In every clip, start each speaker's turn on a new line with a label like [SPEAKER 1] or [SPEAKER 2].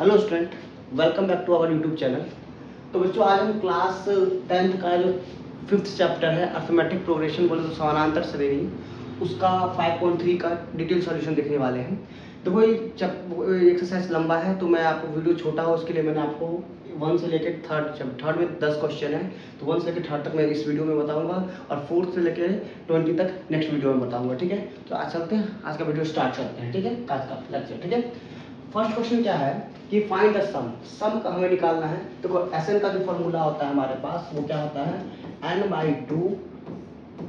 [SPEAKER 1] Hello student, welcome back to our YouTube channel. तो बच्चों, आज हम क्लास 10th का जो 5th चैप्टर है अर्थमेटिक प्रोग्रेशन बोले तो समानांतर श्रेणी, उसका 5.3 का डिटेल सॉल्यूशन देखने वाले हैं। देखो ये एक्सरसाइज लंबा है तो मैं आपको वीडियो छोटा हो उसके लिए मैंने आपको 1 से लेकर थर्ड में 10 क्वेश्चन है, तो 1 से लेकर थर्ड तक मैं इस वीडियो में बताऊंगा और 4th से लेकर 20 तक नेक्स्ट वीडियो में बताऊंगा। ठीक है, तो आज चलते हैं, आज का वीडियो स्टार्ट करते हैं। ठीक है, आज का लेक्चर। ठीक है, फर्स्ट क्वेश्चन क्या है कि फाइंड द सम का हमें निकालना है। देखो एसएन का जो फॉर्मूला होता है हमारे पास वो क्या होता है, n/2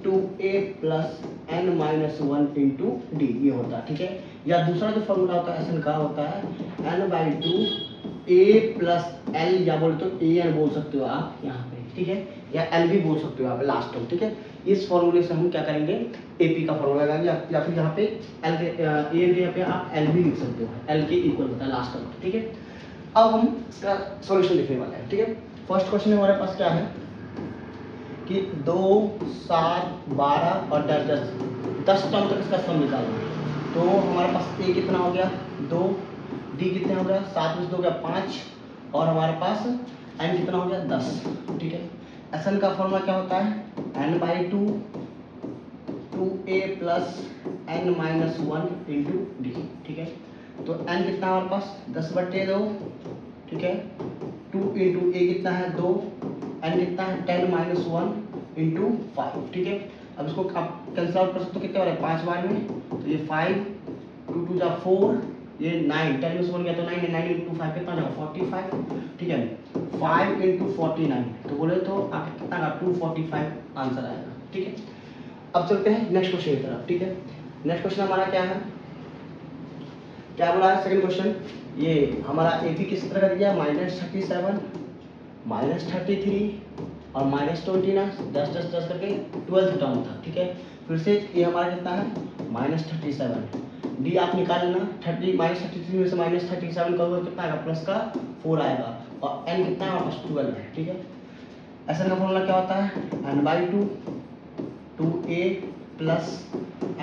[SPEAKER 1] 2a plus n-1 into D, ये होता है। ठीक है, या दूसरा जो फॉर्मूला होता है एसएन का होता है n/2 a प्लस l, या बोले तो an बोल सकते हो आप यहाँ पे। ठीक है, या l भी बोल सकते हो यहाँ पे लास्ट में। ठीक है, इस फॉर्मूले से हम क्या करेंगे, एपी का फॉर्मूला लगाएंगे, या फिर यहाँ पे एल के यहाँ पे आप एल भी लिख सकते हो, एल के इक्वल होता है लास्ट में। ठीक है, अब हम इसका सॉल्यूशन लिखने वाले हैं। ठीक है, फर्स्ट क्वेश्चन हमारे पास क्या है कि 2, 7, 12 और 10 टर्म तक इसका सम निकालना है। तो हमारे पास ए कितना हो गया 2, डी कितना हो गया 7 में से 2 गया 5, और हमारे पास एन कितना हो गया 10। ठीक है, एसएन का फॉर्मूला क्या होता है n/2 2a plus n-1 into D. ठीक है, तो n कितना हमारे पास 10/2। ठीक है, 2 इंटू ए कितना है 2, n कितना है 10-1 इंटू 5। ठीक है, अब इसको आप कैंसिल आउट कर सकते हो कितने बार है 5 बार में, तो ये 5 2 2 4, ये 9 10 में से 1 गया तो 9 9 इंटू 5 कितना जाएगा 45। ठीक है, 5 इंटू 49 तो बोले तो आप कितना का 245 आंसर आएगा। ठीक है, अब चलते हैं नेक्स्ट क्वेश्चन की तरफ। ठीक है, नेक्स्ट क्वेश्चन हमारा क्या है, क्या बोला है सेकंड क्वेश्चन, ये हमारा एपी किस तरह का दिया है -37 -33 और -29, 10 10 10 करके 12th टर्म था। ठीक है, फिर से ये हमारा कितना है -37, डी आप निकाल लेना, 30 -33 में से -37 करोगे कितना आएगा प्लस का 4 आएगा, और एन कितना है 12 है। ठीक है, एसएन का फॉर्मूला क्या होता है n/2 2a plus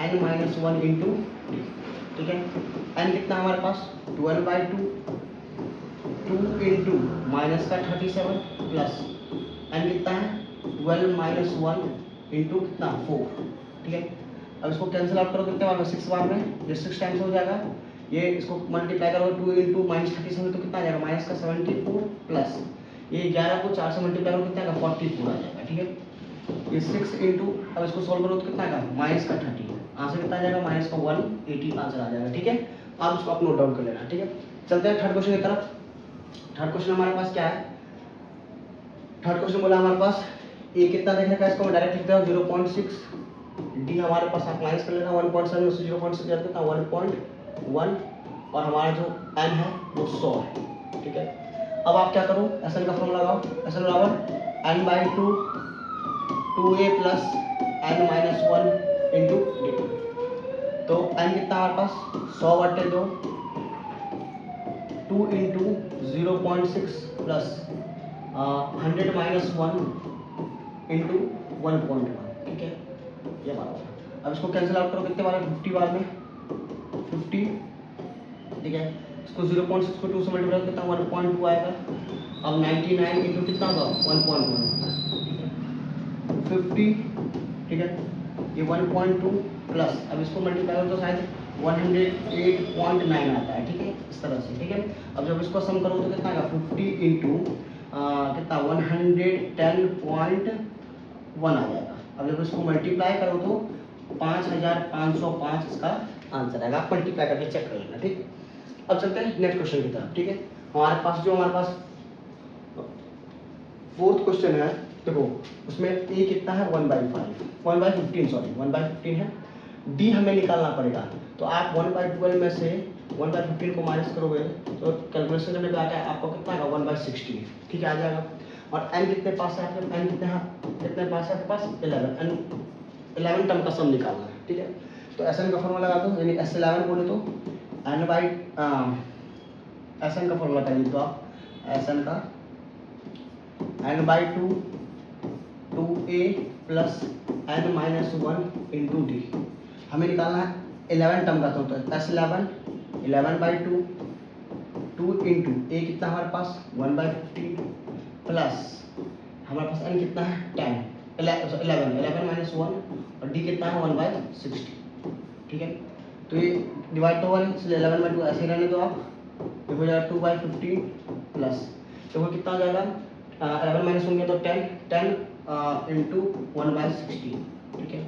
[SPEAKER 1] n-1 into D. ठीक है, n कितना हमारे पास 12/2 2 इंटू माइनस का 37 प्लस n कितना है 12-1 इंटू कितना 4। ठीक है, अब इसको कैंसिल आउट करो कितने बार में 6 बार में, ये 6 टाइम्स हो जाएगा, ये इसको मल्टीप्लाई करो 2 इंटू -37 तो कितना आ जाएगा -74 प्लस ये 11 को 4 से मल्टीप्लाई करो कितना आएगा 44 आ जाएगा। ठीक है, ये 6 इंटू, अब इसको सॉल्व करो तो कितना आएगा -30, आंसर कितना आ जाएगा -180 आंसर आ जाएगा। ठीक है, आप इसको आप नोट डाउन कर लेना। ठीक है, चलते हैं थर्ड क्वेश्चन की तरफ। थर्ड क्वेश्चन हमारे पास क्या है, थर्ड क्वेश्चन बोला हमारे पास ए कितना देखने का, इसको मैं डायरेक्ट लिखता हूँ 0.6, डी हमारे पास आप माइनस कर लेना 1.7 में से 0.6 जाता है 1.1, और हमारा जो n है वो 100 है। ठीक है, अब आप क्या करो एसएन का फॉर्मूला लगाओ, एसएन बराबर n/2 2a plus n-1 into D. तो n कितना हमारे पास 100/2 2 इंटू 0.6 प्लस 100-1 इंटू 1.1। ठीक है, ये बराबर, अब इसको कैंसिल आउट करो कितने बार है 50 बार में 50। ठीक है, इसको 0.6 को 2 से मल्टीप्लाई करो कितना 1.2 आएगा, अब 99 इंटू कितना होगा 1.1 होगा। ठीक है, 50। ठीक है, ये 1.2 प्लस, अब इसको मल्टीप्लाई करो तो शायद 108.9 आता है। ठीक है, इस तरह से। ठीक है, अब जब इसको सम करो तो कितना आएगा 50 इंटू कितना 110.1 आ जाएगा। अब जब इसको मल्टीप्लाई करो तो 5505 इसका आंसर आएगा, आप मल्टीप्लाई करके चेक कर लेना। ठीक, अब चलते हैं नेक्स्ट क्वेश्चन की तरफ। ठीक है, हमारे पास फोर्थ क्वेश्चन है, देखो उसमें ए कितना है 1/15 है, डी हमें निकालना पड़ेगा। तो आप 1/12 में से 1/15 को माइनस करोगे तो कैलकुलेशन करने पे आता है आपको कितना आएगा 1/60। ठीक है, आ जाएगा, और एन कितने पास है आपके, एन कितने पास है आपके पास 11 टर्म का सम निकालना है। ठीक है, तो एसएन का फॉर्मूला लगा दो, यानी S11 बोले तो एसएन का फॉर्मूला कर लीजिए, तो आप एसएन का n/2 2a plus n-1 into D, हमें निकालना है 11 टर्म का, तो S11 11/2 2 इंटू ए कितना हमारे पास 1/15 प्लस हमारे पास एन कितना है 10 11 माइनस 1 और डी कितना है 1/60। ठीक है, तो ये डिवाइड तो 1 इसलिए 11/2 ऐसे ही रहने दो आप, ये हो जाएगा 2/15 प्लस तो वो कितना हो जाएगा 11 माइनस होंगे तो 10 इंटू 1/60। ठीक है,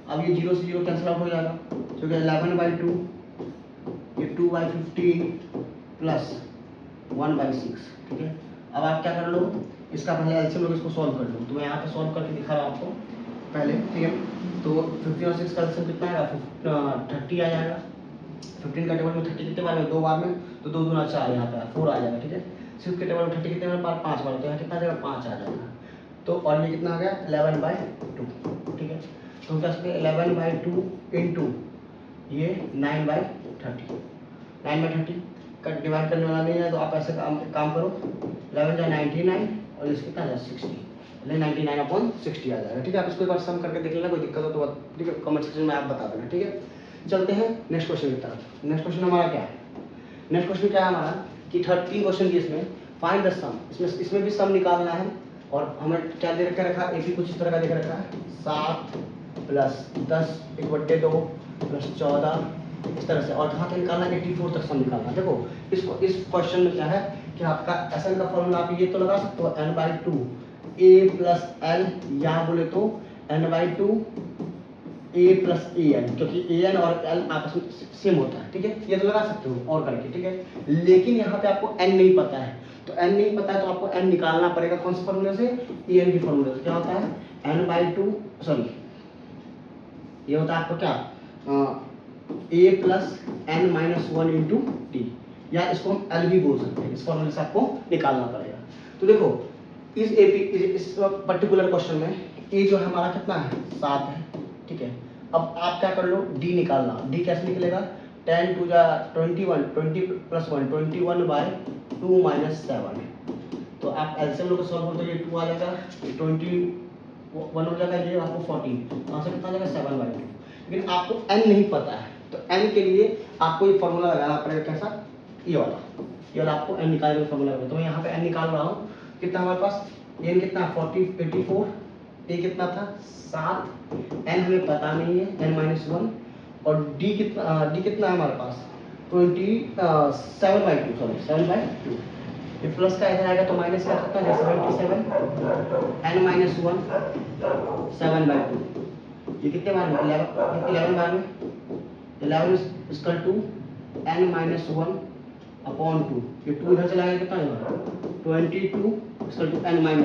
[SPEAKER 1] अब ये 0 से 0 कैंसिल आउट हो जाएगा, तो 11/2 ये 2/15 प्लस 1/6। ठीक है, अब आप क्या कर लो, इसका पहले एलसीएम लोग इसको सॉल्व कर लो, तो मैं यहाँ पे सॉल्व करके दिखा रहा हूँ आपको पहले। ठीक है, तो 15 और 6 का एलसीएम कितना आएगा 30 आ जाएगा। 15 का टेबल में 30 कितने बार में 2 बार में, तो 2 दूना 4 यहाँ पे 4 आ जाएगा। ठीक है, 6 के टेबल में 30 कितने बार 5 बार, तो यहाँ कितना आ जाएगा 5 आ जाएगा। तो और ये कितना आ गया 11/2। ठीक है, तो क्या 11/2 इंटू ये 9/30, 9/30 का डिवाइड करने वाला नहीं है, तो आप ऐसे काम करो 11 जा 99 और इसके कितना आ 60, 99/60 आ जाएगा। ठीक है, आप इसको एक बार सम करके देख लेना, कोई दिक्कत हो तो ठीक है कमेंट सेक्शन में आप बता देना। ठीक है, चलते हैं नेक्स्ट क्वेश्चन की तरफ। नेक्स्ट क्वेश्चन हमारा क्या है, नेक्स्ट क्वेश्चन क्या है हमारा कि 13 क्वेश्चन की इसमें फाइंड द सम, इसमें भी सम निकालना है और हमें क्या दे रखा है, एक कुछ इस तरह का दे रखा है 7 प्लस 10 1/2 प्लस 14 इस तरह से, और कहाँ तक निकालना है 84 तक सम निकालना है। देखो इस क्वेश्चन में क्या है कि आपका SN का फॉर्मूला आप ये तो लगा सकते हो n/2 a प्लस l, या बोले तो n/2 a प्लस an, क्योंकि an और l आपस में सेम होता है। ठीक है, ये तो लगा सकते हो और करके। ठीक है, लेकिन यहाँ पे आपको n नहीं पता है, तो n नहीं पता है तो आपको n निकालना पड़ेगा कौन से फॉर्मूले से, an के फॉर्मूले से। क्या होता है n/2 सॉरी ये होता है आपको क्या a plus n-1 into T, या इसको हम l भी बोल सकते हैं। इस फॉर्मूले से आपको निकालना पड़ेगा। तो देखो इस पर्टिकुलर क्वेश्चन में a जो है हमारा कितना है 7 है। ठीक है, अब आप क्या कर लो d निकालना, d कैसे निकलेगा 10 2 जा 21, 20 प्लस 1 21/2 माइनस 7। तो आप एलसीएम लोग सॉल्व करते ये 2 आ जाएगा, 21 हो जाएगा, ये आपको 14, वहाँ से कितना आ जाएगा 7/2। लेकिन आपको n नहीं पता है, तो n के लिए आपको ये फॉर्मूला लगाना पड़ेगा कैसा, ये वाला आपको n निकालने का फॉर्मूला लगाना। तो मैं यहाँ पे n निकाल रहा हूँ, कितना हमारे पास n कितना 84, a कितना था 7, n हमें पता नहीं है n-1, और d कितना है हमारे पास 7/2 सॉरी 7/2। ये प्लस का इधर आएगा तो माइनस का कितना है 77, n-1 7/2, ये कितने बार में 11 बार में, 11 इक्वल टू n-1/2, ये 2 इधर चला गया कितना होगा 22 इक्वल टू n-1,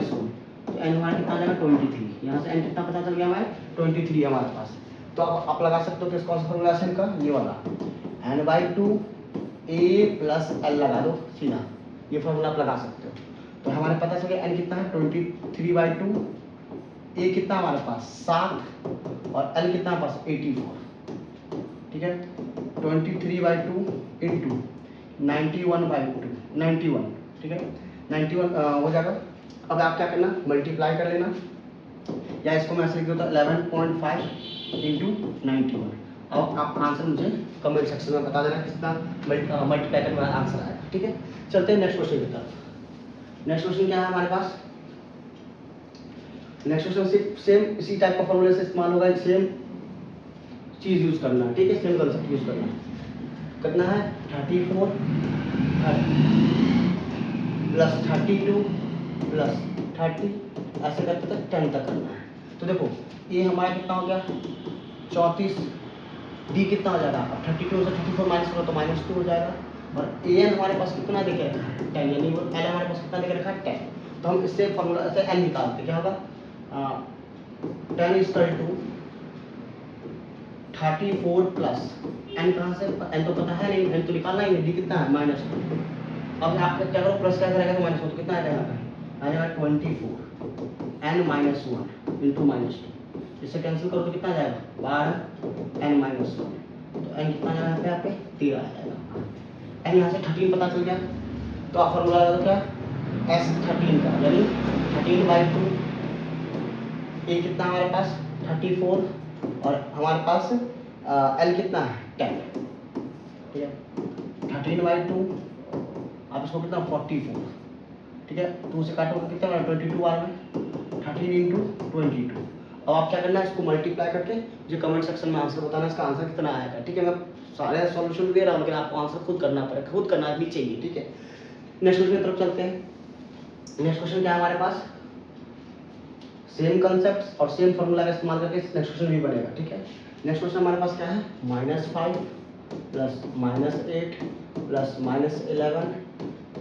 [SPEAKER 1] तो n हमारा कितना आ जाएगा 23, यहाँ से n कितना पता चल गया हमारे 23 हमारे पास। तो अब आप लगा सकते हो कि कौन सा फॉर्मूला है इनका, ये वाला n/2 a प्लस l लगा दो सीधा, ये फॉर्मूला आप लगा सकते हो। तो हमारे पता चल गया n कितना है 23/2, a कितना हमारे पास 7 और l कितना हमारे पास 84। ठीक है, 23/2 इंटू 91/2 ठीक है 91 हो जाएगा। अब आप क्या करना मल्टीप्लाई कर लेना, या इसको मैं ऐसे लिख देता 11.5 इंटू 91। अब आप आंसर मुझे कमेंट सेक्शन में बता देना कितना मल्टीप्लाई करने वाला आंसर आएगा। ठीक है, चलते हैं नेक्स्ट क्वेश्चन की तरफ। नेक्स्ट क्वेश्चन क्या है हमारे पास, नेक्स्ट क्वेश्चन सेम इसी टाइप का फॉर्मूले से इस्तेमाल होगा, सेम चीज यूज करना। ठीक है, सेम कंसेप्ट यूज करना। कितना है 34 प्लस 32 प्लस 30 ऐसे करते तक 10 तक करना है। तो देखो ये हमारा कितना हो गया 34, डी कितना हो जाएगा 32 से 34 माइनस करो तो -2 हो जाएगा, और ए एन हमारे पास कितना देखे रखा है 10, यानी वो एल हमारे पास कितना देखे रखा है 10। तो हम इससे फॉर्मूला से एन निकालते क्या होगा 10 इक्वल टू 34 प्लस एन, कहाँ से एन तो पता है नहीं, एन तो निकालना ही नहीं, डी कितना है -2। अब आप क्या करो प्लस क्या करेगा तो -1, तो कितना आ जाएगा 24 n-1 इंटू -2, इससे कैंसिल करो तो कितना आ जाएगा 12 n-1, तो n कितना आ जाएगा यहाँ पे 13 आ जाएगा। n यहाँ से 13 पता चल गया, तो आप फॉर्मूला लगा दो क्या S13 का, यानी 13/2, a कितना हमारे पास 34 और हमारे पास l कितना है 10। ठीक है 13/2 आप इसको कितना 44, ठीक है, 2 से काटोगे कितना बना 22 बार में 13 इंटू 22। अब आप क्या करना है, इसको मल्टीप्लाई करके मुझे कमेंट सेक्शन में आंसर बताना, इसका आंसर कितना आएगा, ठीक है। मैं सारे सॉल्यूशन दे रहा हूँ लेकिन आपको आंसर खुद करना पड़ेगा, खुद करना भी चाहिए, ठीक है। नेक्स्ट क्वेश्चन की तरफ चलते हैं। नेक्स्ट क्वेश्चन क्या है हमारे पास, सेम कंसेप्ट और सेम फॉर्मूला का इस्तेमाल करके नेक्स्ट क्वेश्चन भी बनेगा, ठीक है। नेक्स्ट क्वेश्चन हमारे पास क्या है, -5 प्लस -8 प्लस -11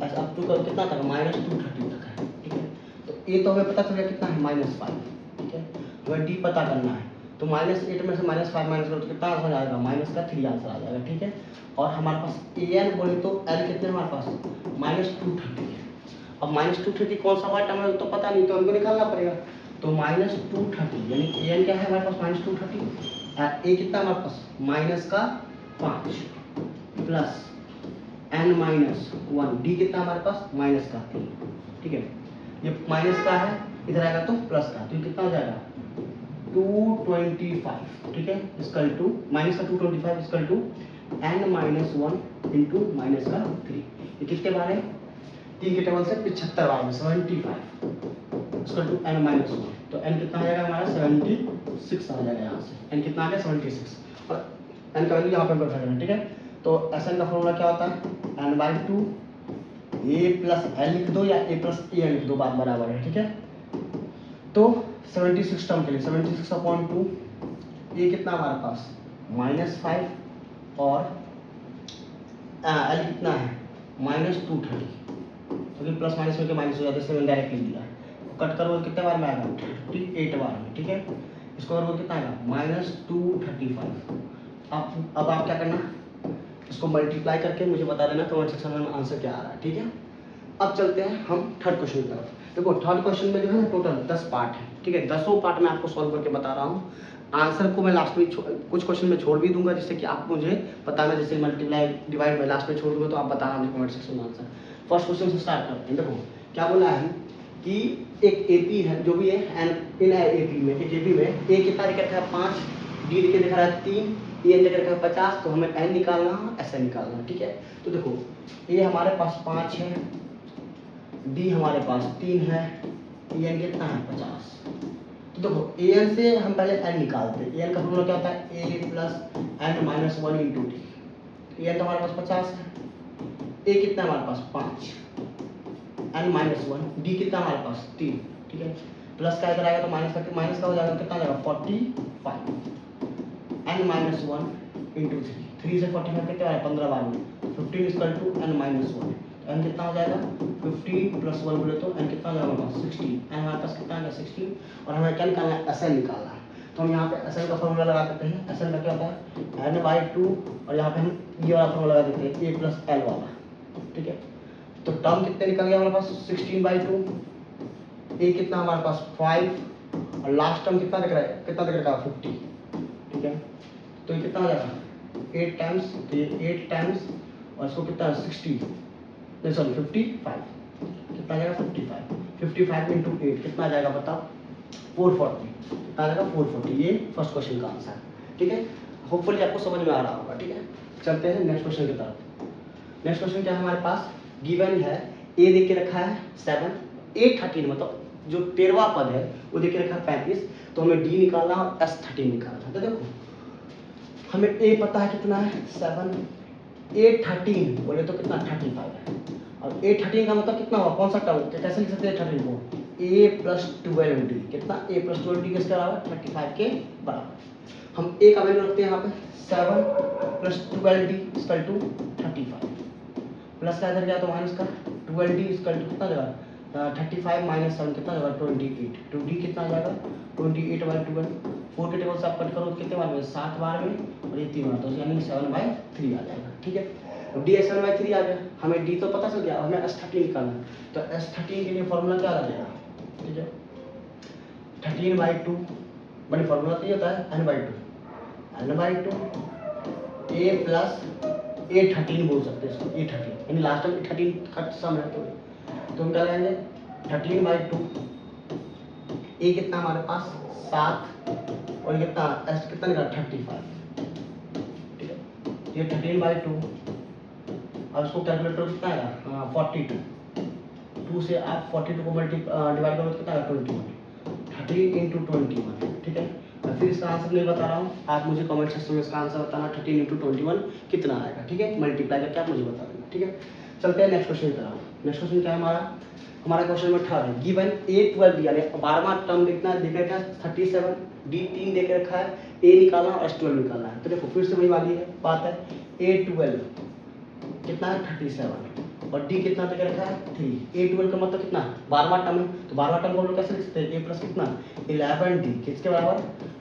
[SPEAKER 1] ऐसा अप टू कितना तक, -230 तक है, ठीक है। तो ये तो हमें पता चल गया कितना है -5, ठीक है। हमें डी पता करना है, तो -8 में से -5 माइनस करो तो कितना आंसर आ जाएगा, -3 आंसर आ जाएगा, ठीक है। और हमारे पास एन बोले तो एल कितने हमारे पास -230 है। अब -230 कौन सा वाट हमें तो पता नहीं, तो हमको निकालना पड़ेगा। तो -230 यानी एन क्या है हमारे पास -230, ए कितना हमारे पास -5 प्लस n-1, डी कितना हमारे पास -3, ठीक है। ये माइनस का है, इधर आएगा तो प्लस का, तो ये कितना हो जाएगा 225, ठीक है, इसकल टू माइनस का 225 इसकल टू n-1 इंटू -3। ये कितने बार है, 3 के टेबल से 75 बार में 75 इसकल टू n-1, तो n कितना आ जाएगा हमारा 76 आ जाएगा, यहाँ से n कितना आ गया 76, और n का वैल्यू यहाँ पे रखना है, ठीक है। तो Sn का फॉर्मूला क्या होता है, n/2 a प्लस एल लिख दो या a प्लस ए लिख दो, बात बराबर है, ठीक है। तो 76 टर्म के लिए 76/2, ये कितना हमारे पास -5 और एल कितना है -230, क्योंकि प्लस माइनस में माइनस हो जाता है, इसलिए मैंने डायरेक्ट लिख दिया। कट करो कितने बार में आएगा 38 बार में, ठीक है। इसको करो कितना आएगा -235। अब आप क्या करना, इसको मल्टीप्लाई करके मुझे बता देना कमेंट सेक्शन में आंसर क्या आ रहा है, ठीक है। अब चलते हैं हम थर्ड क्वेश्चन की तरफ। देखो थर्ड क्वेश्चन में जो है टोटल 10 पार्ट है, ठीक है। 10 पार्ट में आपको सॉल्व करके बता रहा हूँ। आंसर को मैं लास्ट में कुछ क्वेश्चन में छोड़ भी दूंगा, जिससे कि आप मुझे बताना, जैसे मल्टीप्लाई डिवाइड में लास्ट में छोड़ दूंगा तो आप बताना मुझे कमेंट सेक्शन में आंसर। फर्स्ट क्वेश्चन से स्टार्ट करते हैं। देखो क्या बोला है कि एक एपी है, जो भी है इन एपी में, एक एपी में ए कितना लिख रखा है 5, डी लिख रखा है 3, ए लिख रखा है 50, तो हमें एन निकालना है, एस एन निकालना है, ठीक है। तो देखो ए हमारे पास 5 है, डी हमारे पास 3 है, एन कितना है 50। तो देखो ए एन से हम पहले एन निकालते हैं। ए एन का फॉर्मूला क्या होता है, ए plus n-1 into D. A N तो हमारे पास 50 है, ए कितना है हमारे पास 5, n-1, डी कितना हमारे पास 3, ठीक है। प्लस का इधर आएगा तो माइनस का हो जाएगा, कितना आ जाएगा 45, n-1 इंटू 3 से 45 कितना है 15 बार में 15 इक्वल टू n-1, n कितना हो जाएगा 15 प्लस 1 बोले तो n कितना हो जाएगा 16, n हमारे पास कितना आ गया 16। और हमें क्या निकालना है, SN निकालना है। तो हम यहाँ पे SN का फॉर्मूला लगा देते हैं। SN का क्या होता है n/2, और यहाँ पे हम ये वाला फॉर्मूला लगा देते हैं a प्लस एल वाला, ठीक है। तो टर्म कितने निकल गया हमारे पास 16/2, a कितना हमारे पास 5, और लास्ट टर्म कितना दिख रहा है, 50, ठीक है। तो ये कितना हो जाएगा 8 टाइम्स, तो ये 8 टाइम्स, और इसको कितना 60 नहीं सॉरी 55, कितना आ जाएगा 55 इंटू 8 कितना आ जाएगा बताओ 440, कितना आ जाएगा 440। ये फर्स्ट क्वेश्चन का आंसर, ठीक है। होपफुली आपको समझ में आ रहा होगा, ठीक है। चलते हैं नेक्स्ट क्वेश्चन की तरफ। नेक्स्ट क्वेश्चन क्या है हमारे पास, गिवन है ए दे के रखा है 7, A13 मतलब जो 13वां पद है वो दे के रखा है 35, तो हमें डी निकालना और S13 निकालना है। तो देखो हमें ए पता है कितना है 7, A13 बोले तो कितना 35 है, और A13 का मतलब कितना हुआ, कौन सा टर्म, कैसे लिख सकते हैं 13 को, a प्लस 12d, कितना a प्लस 12d किसके बराबर 35 के बराबर। हम a का वैल्यू रखते हैं यहाँ पे 7 plus 12d equal to 35, plus का इधर गया तो माइनस का 12d इक्वल टू कितना जाएगा 35 माइनस 7 कितना जाएगा 28, 2d कितना आ जाएगा 28/12, 4 के टेबल से आप कट करो तो कितने बार में 7 बार में, और ये 3 बार, तो यानी 7/3 आ जाएगा, ठीक है। तो डी 7/3 आ गया, हमें डी तो पता चल गया, हमें S13 निकालना है। तो S13 के लिए फॉर्मूला क्या आ जाएगा, ठीक है 13/2, बड़ी फॉर्मूला तो ये होता है n/2 a प्लस A13 बोल सकते हैं इसको, A13 यानी लास्ट में 13 का सम है, तो हम क्या लेंगे 13/2, a कितना हमारे पास 7, और ये कितना S कितना निकला 35, ठीक है। ये 13/2, अब इसको कैलकुलेटर कितना आएगा 42, 2 से आप 42 को डिवाइड करोगे तो कितना आएगा 21, 13 इंटू 21, ठीक है। मैं फिर इसका आंसर नहीं बता रहा हूँ, आप मुझे कमेंट सेक्शन में इसका आंसर बताना 13 इंटू 21 कितना आएगा, ठीक है। मल्टीप्लाई करके आप मुझे बता देना, ठीक है। चलते हैं नेक्स्ट क्वेश्चन की तरफ। नेक्स्ट क्वेश्चन क्या है हमारा क्वेश्चन नंबर 3 है। गिवन A12 यानी 12वां टर्म देखना है, देखा है 37, D3 देख रखा है, A निकालना और S12 निकालना है। तो देखो फिर से वही वाली है बात है, A12 कितना है 37 और D कितना देख रखा है 3। A12 का मतलब कितना 12वां टर्म है, तो 12वां टर्म को हम लोग कैसे लिख सकते हैं, A प्लस कितना 11D किसके बराबर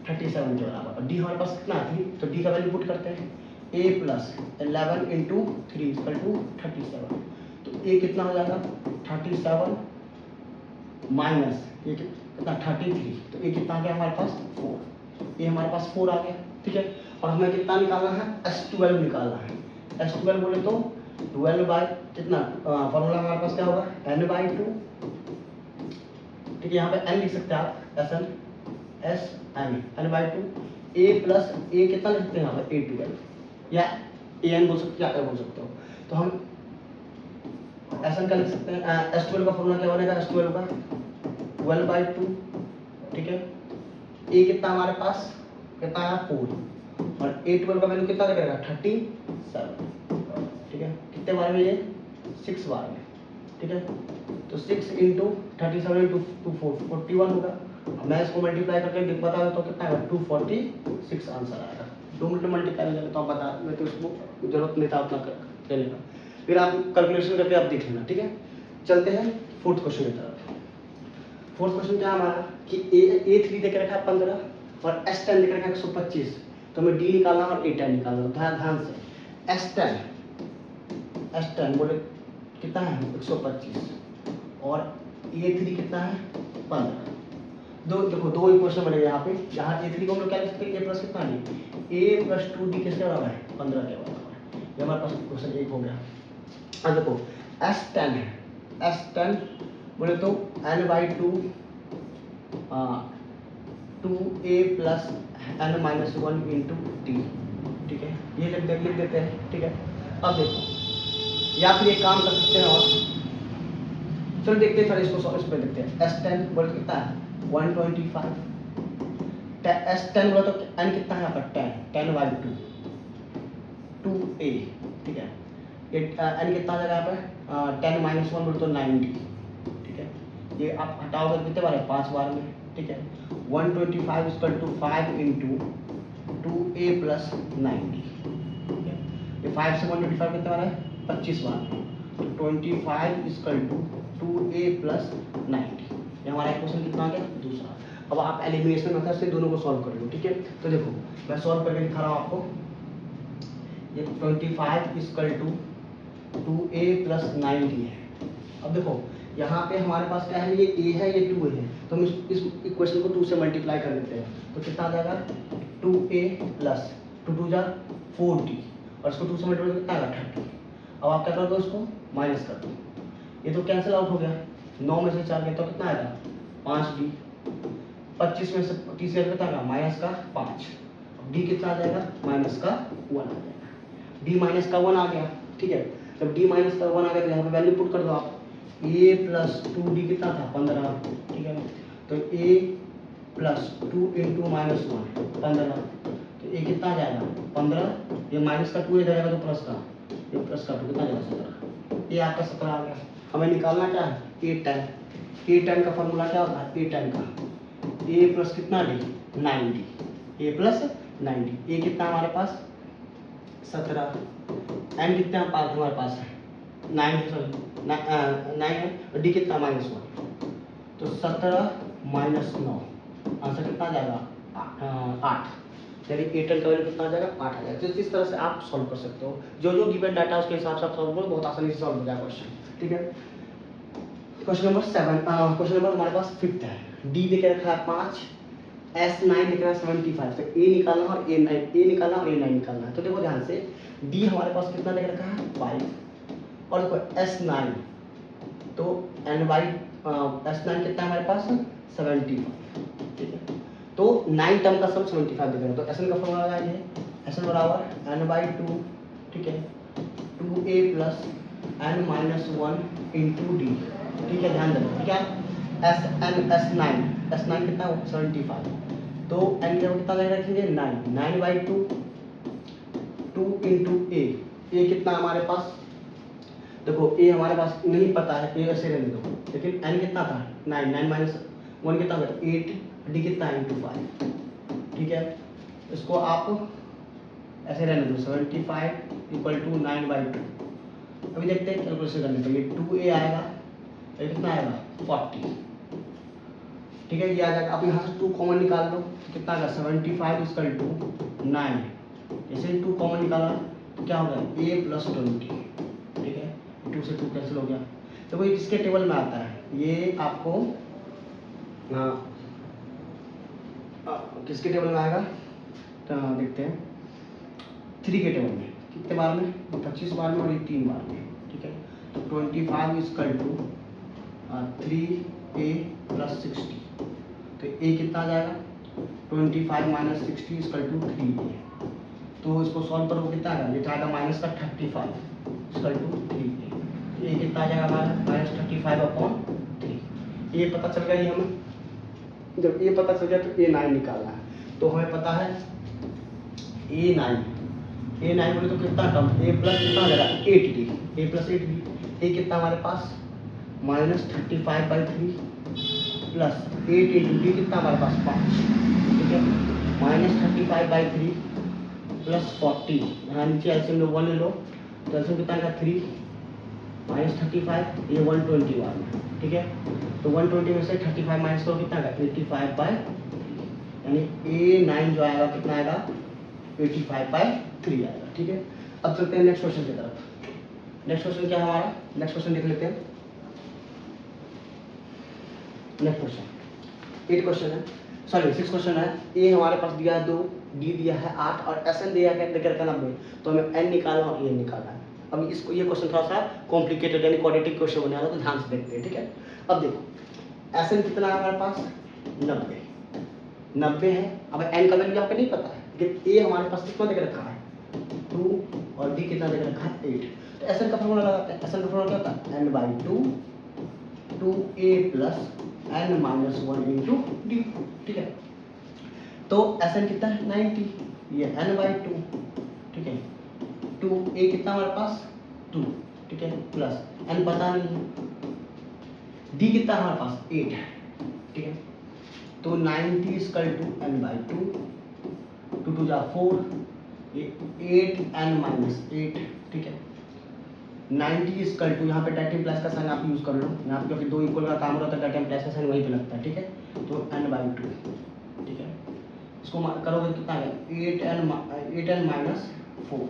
[SPEAKER 1] 37 के बराबर, और D हमारे पास कितना है 3, तो D का वैल्यू पुट करते हैं, A plus 11 into 3 equal to 37। तो A कितना हो जाएगा 37 माइनस ये कितना 33, तो A कितना आ गया हमारे पास 4, ये हमारे पास 4 आ गया, ठीक है। और हमें कितना निकालना है S12 निकालना है। S12 बोले तो 12 बाई कितना फॉर्मूला हमारे पास क्या होगा n/2, ठीक है। यहाँ पे n लिख सकते हैं आप, n/2 A प्लस A कितना लिख सकते हैं यहाँ पे A12 या AN बोल सकते, क्या बोल सकते हो। तो हम SN का लिख सकते हैं, S12 का फॉर्मूला क्या बनेगा S12 का 12/2, ठीक है। A कितना हमारे पास कितना आया 4 और A12 का वैल्यू कितना लगेगा 37, ठीक है। कितने बार में ये 6 बार में, ठीक है। तो 6 इंटू 37 इंटू 41 होगा। मैं इसको मल्टीप्लाई करके बता देता हूँ कितना आएगा 246 आंसर आएगा। 2 मिनट में मल्टीप्लाई हो जाएगा, तो आप बता, मैं तो उसको जरूरत नहीं था उतना लेने का, फिर आप कैलकुलेशन करके आप देख लेना, ठीक है। चलते हैं फोर्थ क्वेश्चन की तरफ। फोर्थ क्वेश्चन क्या है हमारा कि A3 देख रखा है 15 और S10 देख रखा है 125, तो हमें D निकालना और A10 निकालना। ध्यान से S10 बोले कितना है 125 और A3 कितना है 15। देखो दो इक्वेशन बनेगा यहाँ पे, जहाँ A3 को हम लोग क्या लिख सकते हैं A प्लस कितना है A प्लस 2D किसके बराबर है 15 के बराबर है। ये हमारे पास क्वेश्चन 1 हो गया। अब देखो S10 है, S10 बोले तो n/2 2A plus n-1 into D, ठीक है। ये लिख देते हैं, ठीक है। अब देखो या फिर एक काम कर सकते हैं, और चलो देखते हैं, फिर इसको इस पर देखते हैं। S10 बोले कितना है 125, S10 बोला तो n कितना है यहाँ पर 10/2 2A, ठीक है। ये n कितना आ जाएगा यहाँ पे 10-1 बोले तो 90, ठीक है। ये आप हटाओगे कितने बार है 5 बार में, ठीक है। 125 equal to 5 into 2A plus 90, ठीक है। ये 5 से 125 कितने बार है 25 बार में, तो 25 इक्वल टू 2A प्लस 90। ये हमारा क्वेश्चन कितना आ गया दूसरा। अब आप एलिमिनेशन मेथड से दोनों को सॉल्व कर लो, ठीक है। तो देखो मैं सॉल्व करके दिखा रहा हूँ आपको। ये 25 इक्वल टू 2A प्लस 90 है। अब देखो यहाँ पे हमारे पास क्या है, ये A है ये 2A है, तो हम इस इक्वेशन को 2 से मल्टीप्लाई कर देते हैं, तो कितना आ जाएगा 2A प्लस 2 जा 40 और इसको 2 से मल्टीप्लाई कितना आएगा 30। अब आप क्या कर दो इसको माइनस कर दो, ये तो कैंसिल आउट हो गया, 9 में से 4 गया तो कितना आएगा 5D, 25 में से 30 गया कितना आएगा माइनस का 5, D कितना आ जाएगा माइनस का 1 आ जाएगा। D माइनस का 1 आ गया, ठीक है। जब D माइनस का 1 आ गया तो यहाँ पे वैल्यू पुट कर दो आप, A प्लस 2D कितना था 15, ठीक है। तो A प्लस 2 इंटू माइनस 1 15, तो A कितना आ जाएगा 15, ये माइनस का 2 जाएगा तो प्लस का, ये प्लस का 2 कितना जाएगा 17, ये आपका 17 आ गया। हमें निकालना क्या है A10 का फॉर्मूला क्या होता है A10 का A प्लस कितना D 90, A प्लस 90, A कितना हमारे पास 17, n कितना हमारे पास है 9 है और D कितना -1, तो 17 माइनस 9 आंसर कितना आ जाएगा 8, यानी A10 का वैल्यू कितना आ जाएगा 8 आ जाएगा। तो इस तरह से आप सॉल्व कर सकते हो, जो जो गिवन डाटा उसके हिसाब से आप सॉल्व करो, बहुत आसानी से सॉल्व हो जाएगा क्वेश्चन, ठीक है। क्वेश्चन नंबर 7, क्वेश्चन नंबर हमारे पास 5th है। D देके रखा है 5, S9 देख रहा है 75, तो A निकालना और A9 निकालना है। तो देखो ध्यान से D हमारे पास कितना देख रखा है 5 और देखो S9 तो S9 कितना हमारे पास 75, ठीक है। तो 9 टर्म का सम 75 देख रहा है, तो SN का फॉर्मूला क्या है SN बराबर n/2, ठीक है, 2a plus n minus 1 into D. ठीक है, ध्यान देना। ठीक है, S9 कितना हो 75, तो n क्या कितना रखेंगे 9 बाई 2 इंटू ए कितना हमारे पास, देखो ए हमारे पास नहीं पता है, ए ऐसे रहने दो, लेकिन n कितना था 9 माइनस 1 कितना होगा 8, डी कितना है इंटू 5। ठीक है, इसको आप ऐसे रहने दो 75 इक्वल टू 9 बाई 2। अभी देखते हैं कैलकुलेशन करने पर, ये 2a आएगा, ये कितना आएगा 40। ठीक है, ये आ जाएगा। अब यहाँ से 2 कॉमन निकाल लो, कितना आएगा 75 इक्वल टू 9। जैसे 2 कॉमन निकाला तो क्या होगा a प्लस 20। ठीक है, 2 से 2 कैंसिल हो गया। तो वो किसके टेबल में आता है, ये आपको किसके टेबल में आएगा, तो देखते हैं 3 के टेबल में। कितने बार में 25 बार में और ये 3 बार में। ठीक है, तो 25 इक्वल टू 3a प्लस 60, तो a कितना आ जाएगा 25 माइनस 60 इक्वल टू 3a। तो इसको सॉल्व करो कितना आएगा, ये आएगा माइनस का 35 इक्वल टू 3a। ये कितना आ जाएगा हमारा माइनस 35/3। ये पता चल गया, ये हमें जब ये पता चल गया तो a9 निकालना है। तो हमें पता है a9 बोले तो कितना कम a प्लस कितना हो जाएगा 8d, a plus 8d। a कितना हमारे पास माइनस 35/3 प्लस 8 इंटू डी कितना हमारे पास 5। ठीक है, माइनस 35/3 प्लस 40, यहाँ नीचे एलसीएम लो 1 ले लो, तो एलसीएम कितना आएगा 3 माइनस 35, ये 121 में। ठीक है, तो 120 में से 35 माइनस करो कितना आएगा 85/3, यानी a9 जो आएगा कितना आएगा 85/3 आएगा। ठीक है, अब चलते हैं नेक्स्ट क्वेश्चन की तरफ। नेक्स्ट क्वेश्चन क्या है हमारा, नेक्स्ट क्वेश्चन देख लेते हैं। नेक्स्ट क्वेश्चन 8 क्वेश्चन है, सॉरी 6 क्वेश्चन है। ए हमारे पास दिया है 2, डी दिया है 8 और एस एन दिया है देकर 90। तो हमें एन निकालना और ए निकालना है। अब इसको ये क्वेश्चन थोड़ा सा कॉम्प्लिकेटेड यानी क्वाड्रेटिक क्वेश्चन बने वाला, तो ध्यान से देखते हैं। ठीक है, अब देखो एस एन कितना है हमारे पास 90 है। अब एन का वैल्यू यहाँ पे नहीं पता है, लेकिन ए हमारे पास कितना देकर रखा है 2 और डी कितना देकर रखा है 8। तो एस एन का फॉर्मूला लगाते हैं। एस एन का फॉर्मूला क्या होता है n by 2a plus n minus 1 into D. ठीक है, तो एस एन कितना है 90, ये n बाई 2। ठीक है, 2a कितना हमारे पास 2। ठीक है, प्लस n पता नहीं है, d कितना हमारे पास 8 है। ठीक है, तो 90 इक्वल टू n बाई 2 2 जा 4, ये 8n माइनस 8। ठीक है, 90 इक्वल टू यहाँ पे डायरेक्ट प्लस का साइन आप यूज कर लो, यहाँ पे क्योंकि 2 इक्वल का काम हो रहा था, डायरेक्ट प्लस का साइन वहीं पे लगता है। ठीक है, तो n बाई 2। ठीक है, इसको करोगे कितना है 8n माइनस 4।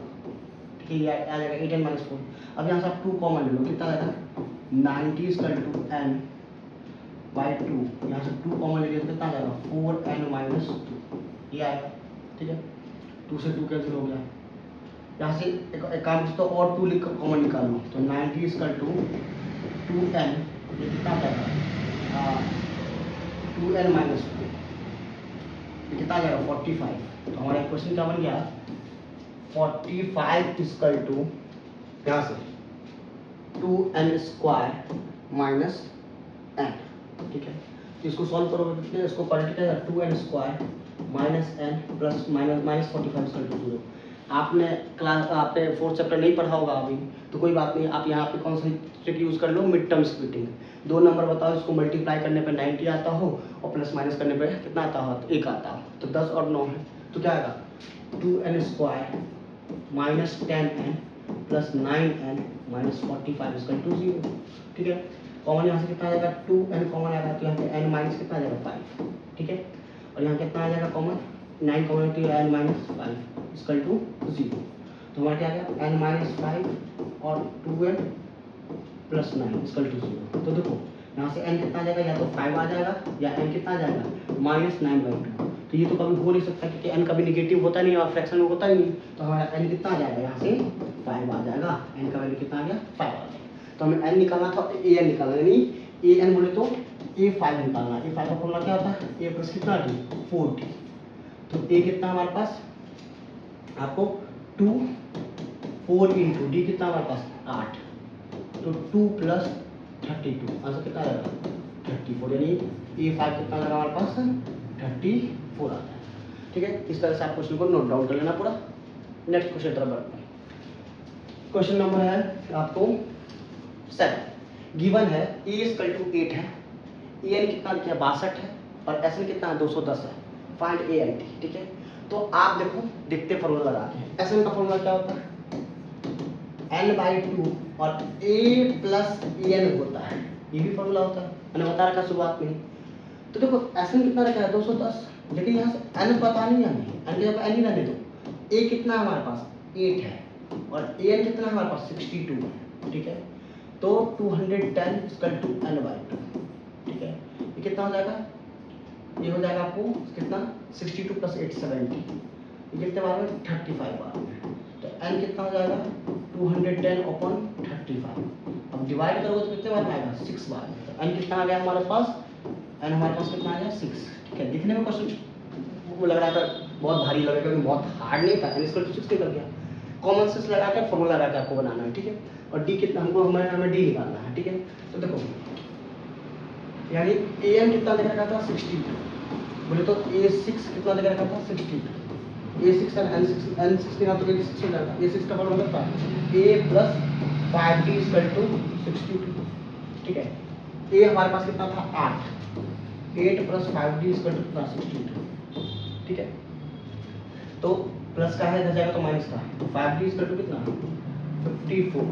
[SPEAKER 1] ठीक है, ये आ जाएगा 8n माइनस 4। अब यहाँ से आप 2 कॉमन ले लो, कितना आएगा 90 इक्वल टू n बाई 2। यहाँ से 2 कॉमन ले लिया तो कितना आ जाएगा 4n माइनस 2, ये आएगा। ठीक है, 2 से 2 कैंसिल हो गया। यहाँ से एक काम तो और 2 कॉमन निकाल लो, तो 90 इक्वल टू 2n, ये कितना आ जाएगा 2n माइनस 2, ये कितना आ जाएगा 45। तो हमारा क्वेश्चन क्या बन गया 45 इक्वल टू यहाँ से 2n स्क्वायर माइनस n। ठीक है, तो इसको सॉल्व करोगे कितने, इसको पलट के 2n square minus n plus minus 45 equal to 0। आपने आपने 4th चैप्टर नहीं पढ़ा होगा अभी, तो कोई बात नहीं, आप यहाँ पे कौन सा ट्रिक यूज़ कर लो, मिड टर्म स्प्लिटिंग। 2 नंबर बताओ, इसको मल्टीप्लाई करने पे 90 आता हो और प्लस माइनस करने पे कितना आता हो 1 आता हो, तो 10 और 9 है, तो क्या आएगा 2n square minus 10n plus 9n minus 45 equal to 0। ठीक है, कॉमन यहाँ से कितना आ जाएगा 2n कॉमन आएगा, तो यहाँ पे n माइनस कितना आ जाएगा 5। ठीक है, और यहाँ कितना आ जाएगा कॉमन 9 कॉमन, तो n माइनस 5 इक्वल टू 0। तो हमारा क्या आ गया n माइनस 5 और 2n प्लस 9 इक्वल टू 0। तो देखो यहाँ से n कितना आ जाएगा, या तो 5 आ जाएगा या n कितना आ जाएगा माइनस 9/2। तो ये तो कभी हो नहीं सकता, क्योंकि n कभी निगेटिव होता नहीं और फ्रैक्शन में होता ही नहीं। तो हमारा n कितना आ जाएगा, यहाँ से 5 आ जाएगा, n का वैल्यू कितना आ गया 5 आ जाएगा। तो हमें n निकालना था, a n निकालना, यानी a n बोले तो a5 निकालना। a5 का फॉर्मूला क्या होता है a प्लस कितना d 4d। तो a कितना हमारे पास आपको 2 4 इंटू डी कितना हमारे पास 8, तो 2 प्लस 32 आंसर कितना आएगा 34, यानी ए 5 कितना लगा हमारे पास 34 आता है। ठीक है, इस तरह से आप क्वेश्चन को नोट डाउन कर लेना पूरा। नेक्स्ट क्वेश्चन तरफ बढ़ते हैं। क्वेश्चन नंबर है आपको 7। गिवन है ए इक्वल टू 8 है, ए एन कितना किया 62 है और एस एन कितना है 210 है। Find A N T. ठीक है, तो आप देखो देखते फॉर्मूला लगाते हैं। एस एन का फॉर्मूला क्या होता है n/2 और a प्लस ए एन होता है, ये भी फॉर्मूला होता है, मैंने बता रखा शुरुआत में ही। तो देखो एस एन कितना रखा है 210, लेकिन यहाँ से n पता नहीं है हमें, n की जगह n ही रहने दो। a कितना है हमारे पास 8 है और ए एन कितना है हमारे पास 62 है। ठीक है, तो 210 इक्वल टू n/2। ठीक है, ये कितना हो जाएगा, ये हो जाएगा आपको कितना 62 प्लस 8 70, ये कितने बार में 35 बार में। तो n कितना हो जाएगा 210 अपॉन 35। अब डिवाइड करोगे तो कितने बार में आएगा 6 बार में। तो n कितना आ गया हमारे पास, n हमारे पास कितना आ गया 6। ठीक है, दिखने में क्वेश्चन वो लग रहा था बहुत भारी लग रहा है, बहुत हार्ड नहीं था, n इक्वल टू 6 निकल गया। कॉमन सेंस लगा कर फॉर्मूला लगा के आपको बनाना है। ठीक है, और d कितना हमको हमें d निकालना है। ठीक है, तो देखो यानी ए एन कितना दे रखा था 60, बोले तो A6 कितना दे रखा था 60, A6 और N6 निकाल तो A6 हो जाएगा। A6 का फॉर्मूला क्या था A plus 5D equal to 62। ठीक है, A हमारे पास कितना था 8 प्लस 5D इक्वल टू कितना 62। ठीक है, तो प्लस का है इधर जाएगा तो माइनस का है, तो 5D इक्वल टू कितना 54।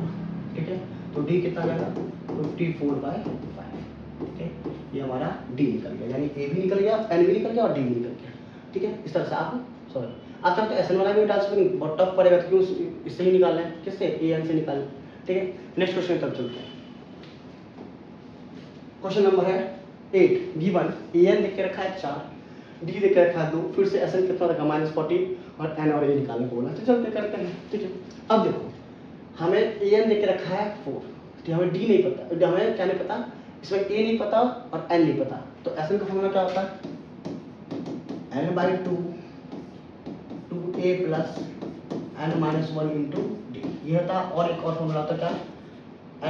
[SPEAKER 1] ठीक है, तो D कितना जाएगा 54/5। ठीक है, ये हमारा D निकल गया, यानी A भी निकल गया, N भी निकल गया और D भी निकल गया। ठीक है, इस तरह से आप सॉरी आता है तो एस एन वाला भी ट्रांसफर बहुत टफ पड़ेगा, तो क्यों इससे ही निकालना है, किससे ए एन से निकालना। ठीक है, नेक्स्ट क्वेश्चन की तरफ चलते हैं। क्वेश्चन नंबर है 8। गिवन ए एन देख के रखा है 4, डी देख के रखा है 2, फिर से एस एन कितना रखा -40 और एन और ए निकालने को बोला। तो चलते करते हैं। ठीक है, अब देखो हमें ए एन देख के रखा है 4, तो हमें डी नहीं पता, हमें क्या नहीं पता, इसमें ए नहीं पता और एन नहीं पता। तो एस एन का फॉर्मूला क्या होता है n/2 2a plus n-1 into D, ये होता। और एक और फॉर्मूला होता क्या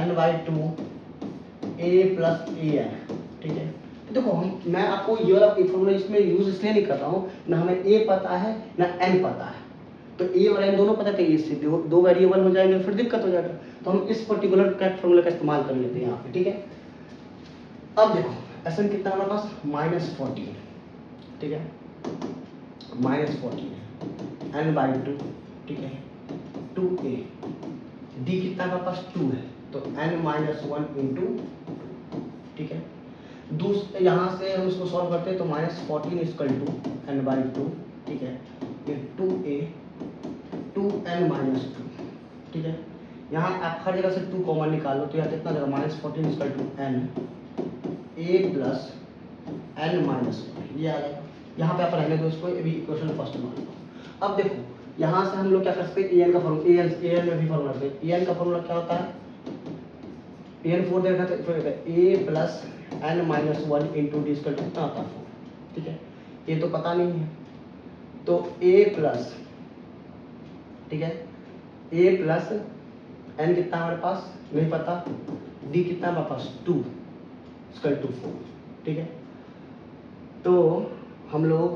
[SPEAKER 1] n/2 a plus A N. ठीक है, तो देखो मैं आपको ये वाला फॉर्मूला इसमें यूज इसलिए नहीं करता हूँ, ना हमें a पता है ना n पता है, तो a और n दोनों पता है, इससे दो वेरिएबल हो जाएंगे, फिर दिक्कत हो जाएगा। तो हम इस पर्टिकुलर फॉर्मूला का इस्तेमाल कर लेते हैं यहाँ पे। ठीक है, अब देखो एस एन कितना हमारे पास -40। ठीक है, -40 n/2। ठीक है, 2a, d कितना हमारे पास 2 है, तो n-1 इंटू। ठीक है, यहाँ से हम इसको सॉल्व करते हैं तो -14 इक्वल टू n/2। ठीक है, ये 2a 2n-2। ठीक है, यहाँ आप हर जगह से 2 कॉमन निकाल लो, तो यहाँ कितना देगा -14 equal to n a plus n-1, ये आ जाएगा। यहाँ पे आप रहने दो इसको, अभी इक्वेशन फर्स्ट मान लो। अब देखो यहाँ से हम लोग क्या कर सकते हैं, ए एन का फॉर्मूला, ए एन में भी फॉर्मूला रखते हैं। ए एन का फॉर्मूला क्या होता है, ए एन 4 देखा था, A plus n-1 into D equal to कितना होता है 4। ठीक है, ये तो पता नहीं है, तो ए प्लस, ठीक है, ए प्लस एन कितना हमारे पास नहीं पता, डी कितना हमारे पास 2 इक्वल टू 4। ठीक है, तो हम लोग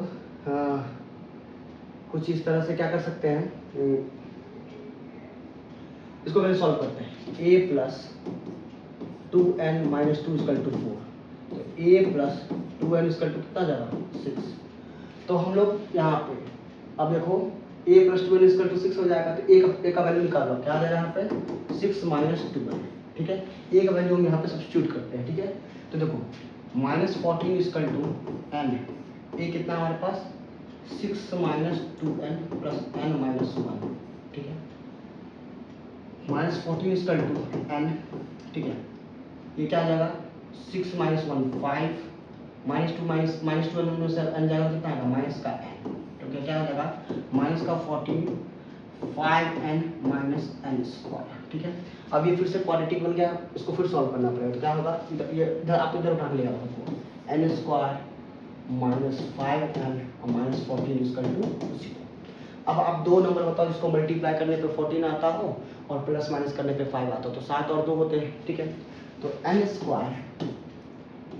[SPEAKER 1] कुछ इस तरह से क्या कर सकते हैं, इसको पहले सॉल्व करते हैं। a plus 2n-2 equal to 4, तो a plus 2n equal to कितना जाएगा 6। तो हम लोग यहाँ पे अब देखो a plus 2n equal to 6 हो जाएगा, तो a का वैल्यू निकाल लो, क्या आ जाएगा यहाँ पे 6 - 2n। ठीक है, a का वैल्यू हम यहाँ पे सब्स्टिट्यूट करते हैं। ठीक है, तो देखो -14 इक्वल टू n, a कितना हमारे पास 6 - 2n प्लस n-1। ठीक है, -14 इक्वल टू n। ठीक है, ये क्या आ जाएगा 6 - 1 5, -2 -2 से n जाएगा कितना आएगा माइनस का n, तो क्या हो जाएगा माइनस का 14 5n माइनस n स्क्वायर। ठीक है, अब ये फिर से क्वाड्रेटिक बन गया, इसको फिर सॉल्व करना पड़ेगा। तो क्या होगा, इधर आप इधर उठा लिया n स्क्वायर -5n और -14 इक्वल टू 0। अब आप दो नंबर बताओ जिसको मल्टीप्लाई करने पे 14 आता हो और प्लस माइनस करने पे 5 आता हो, तो 7 और 2 होते हैं, ठीक है। तो n square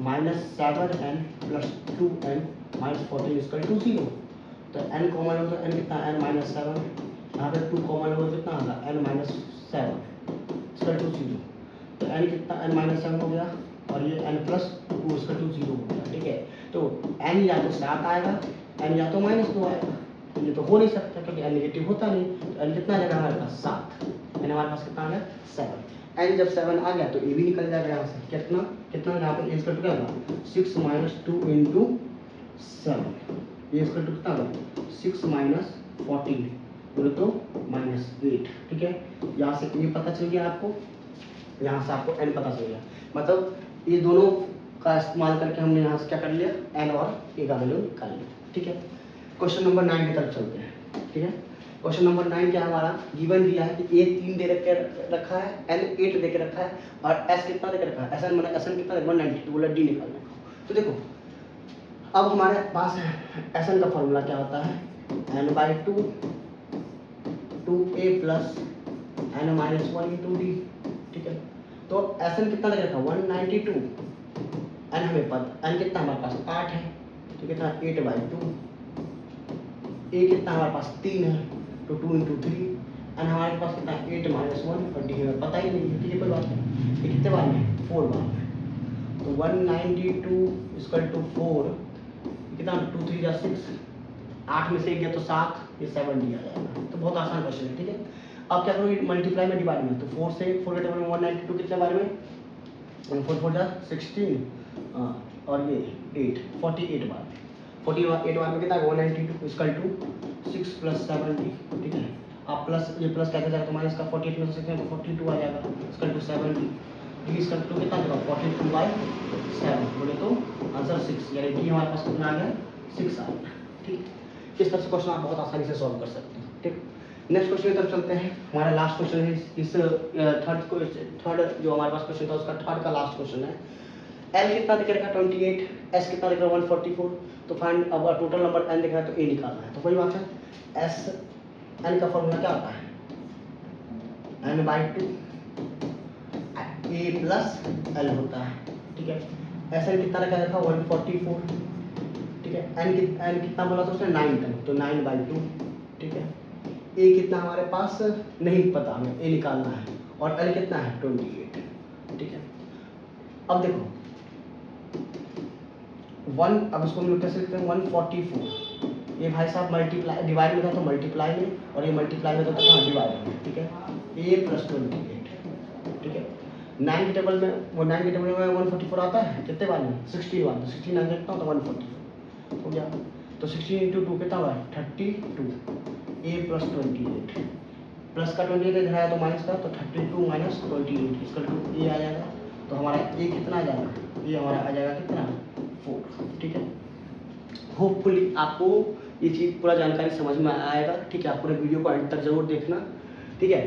[SPEAKER 1] minus 7n plus 2n minus 14 equal to 0। तो n कॉमन हो तो n कितना, n माइनस 7, यहाँ पे 2 कॉमन हो तो कितना होगा, n माइनस 7 इक्वल टू 0। तो n कितना, n माइनस 7 हो गया और ये n प्लस 2 इक्वल टू 0 हो गया, ठीक है। तो n या तो 7 आएगा, n या तो माइनस 2 आएगा, तो ये तो हो नहीं सकता क्योंकि n नेगेटिव होता नहीं। तो n कितना आ जाएगा हमारे पास 7, n हमारे पास कितना आ गया 7। n जब 7 आ गया तो a भी निकल जाएगा यहाँ से, कितना कितना यहाँ पे a इक्वल टू क्या होगा 6 minus 2 into 7, a equal to कितना होगा 6 माइनस 14 बोले तो माइनस 8, ठीक है। यहाँ से ये पता चल गया आपको, यहाँ से आपको n पता चल गया, मतलब ये दोनों का इस्तेमाल करके हमने यहाँ से क्या कर लिया, n और a का वैल्यू निकाल लिया, ठीक है। क्वेश्चन नंबर 9 की तरफ चलते हैं, ठीक है। क्वेश्चन नंबर 9 क्या है हमारा, गिवन दिया है कि a 3 दे रखा है, n 8 दे के रखा है और s कितना दे के रखा है, sn कितना 192, बोला d निकालना। तो देखो अब हमारे पास sn का फॉर्मूला क्या होता है, n/2 2a plus n minus 1 into d, ठीक है। तो sn कितना दे रखा है 192, n हमें पता, n कितना हमारे पास 8 है, तो कितना 8/2, a कितना हमारे पास 3 है तो 2 इंटू 3, एंड हमारे पास कितना 8 माइनस 1 और डी हमें पता ही नहीं है, ठीक है कोई बात नहीं। ये कितने बार में 4 बार में, तो 192 इक्वल टू 4, कितना 2 3 जा 6, 8 में से 1 गया तो 7, ये 7 दिया जाएगा। तो बहुत आसान क्वेश्चन है, ठीक है। अब क्या करो मल्टीप्लाई में डिवाइड में, तो 4 से 4 के टेबल में 192 कितने बार में 4 4 जा 16 और ये 8 48 बार, 48 बार में कितना 192 इक्वल टू 6 प्लस 70, ठीक है। आप प्लस ये प्लस क्या जाएगा तो माइनस का 48 में से तो 42 आ जाएगा equal to 70, D equal to कितना देगा 42/7, बोले तो आंसर 6, यानी डी हमारे पास कितना आ गया 6 आ गया, ठीक। इस तरह से क्वेश्चन आप बहुत आसानी से सॉल्व कर सकते हैं, ठीक। नेक्स्ट क्वेश्चन की तरफ चलते हैं, हमारा लास्ट क्वेश्चन है इस थर्ड जो हमारे पास क्वेश्चन था उसका थर्ड का लास्ट क्वेश्चन है। L कितना दिख रहा है 28, S कितना दिख रहा है 144, तो फाइंड अब टोटल नंबर n दिख रहा है तो a निकालना है। तो वही बात है, S n का फॉर्मूला क्या होता है n/2 a प्लस l होता है, ठीक है। Sn कितना रखा था 144, ठीक है। n कितना बोला था उसने 9 तक, तो 9/2, ठीक है। a कितना हमारे पास नहीं पता, हमें a निकालना है और l कितना है 28, ठीक है। अब देखो 1, अब इसको हम लोग कैसे लिखते हैं 144, ये भाई साहब मल्टीप्लाई डिवाइड में था तो मल्टीप्लाई में, और ये मल्टीप्लाई में तो कहाँ डिवाइड में, ठीक है। a प्लस 28, ठीक है। 9 के टेबल में, वो 9 के टेबल में 144 आता है कितने बार में 16 बार, तो 16 9 देखता हूँ तो 144 हो गया। तो 16 इंटू 2 कितना हुआ 32, a प्लस 28, प्लस का 28 इधर आया तो माइनस का, तो 32 माइनस 28 इसका टू a आ जाएगा। तो हमारा a कितना आ जाएगा, ये हमारा आ जाएगा कितना 4, ठीक है। होपफुली आपको ये चीज़ पूरा जानकारी समझ में आएगा, ठीक है। आप पूरे वीडियो को अंत तक जरूर देखना, ठीक है।